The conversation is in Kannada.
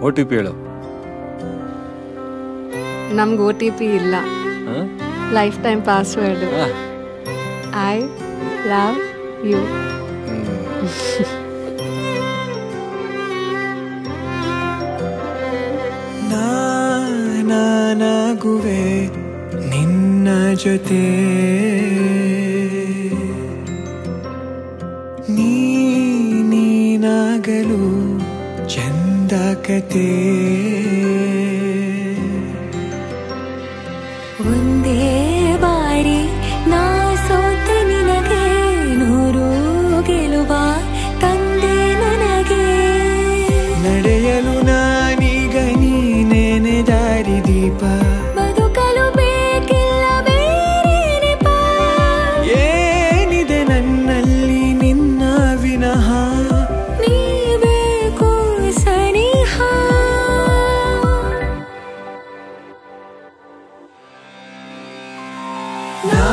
OTP ಹೇಳು. ನಮ್ಗೆ OTP ಇಲ್ಲ, life time password. I love you. ನಾನಾಗುವೆ ನಿನ್ನ ಜೊತೆ, ನೀನಾಗಲು ಚಂದ ಕತೆ. ಒಂದೇ ಬಾರಿ ನಾ ಸೋತ ನಿನಗೆ ನೂರು ಗೆಲುವ ತಂದೆ ನನಗೆ. ನಡೆಯಲು ನಾನೀಗ ನೀನೇನೆ ದಾರಿದೀಪ, ಬದುಕಲು ಬೇಕಿಲ್ಲ ಬೇರೆ ನೆಪ. ಏನಿದೆ ನನ್ನಲ್ಲಿ ನಿನ್ನ ವಿನಃ, ನೀ ಬೇಕು ಸನಿಹ. ನಾ